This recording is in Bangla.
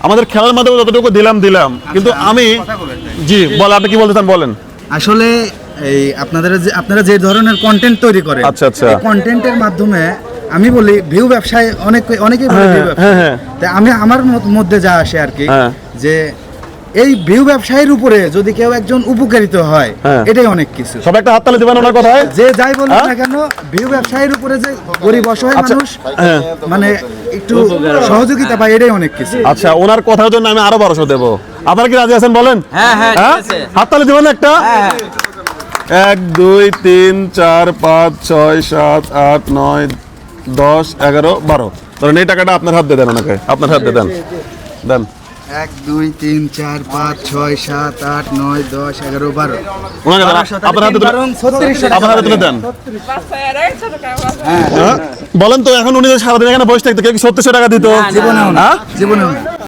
আমাদের খেলার মাধ্যমে যতটুকু দিলাম কিন্তু আমি জি বল, আপনি কি বলতে চান বলেন। আসলে এই আপনারা যে ধরনের কন্টেন্ট তৈরি করেন, আচ্ছা আচ্ছা, এই কন্টেন্টের মাধ্যমে আমি বলি ভিউ ব্যবসায় অনেকেই বলে ভিউ ব্যবসা। তাই আমার মধ্যে যা আসে আর কি, যে এই ভিউ ব্যবসায়ের উপরে যদি কেউ একজন উপকারিত হয়, এটাই অনেক কিছু। সবাই একটা হাততালি দিবেন ওনার কথায়। যে যাই বলুন না কেন, ভিউ ব্যবসায়ের উপরে যে গরিব অসহায় মানুষ মানে একটু সহযোগিতা পায়, এটাই অনেক কিছু। আচ্ছা, ওনার কথার জন্য আমি আরো 1200 দেবো। আপনারা কি রাজি আছেন বলেন? হ্যাঁ, হাততালি দিবেন একটা। 1 2 3 4 5 6 7 8 9 10 11 12। ধরেন এই টাকাটা আপনার হাত দিয়ে দেন ওনাকে, আপনার হাত দিয়ে দেন। 1 2 3 4 5 6 7 8 9 10 11 12। ওনাকে দেন, আপনার হাতে তুলে, আপনার হাতে তুলে দেন। বলেন তো, এখন উনি সারাদিন এখানে বসে থাকতো, কেউ কি 3600 টাকা দিত? জীবনেও না।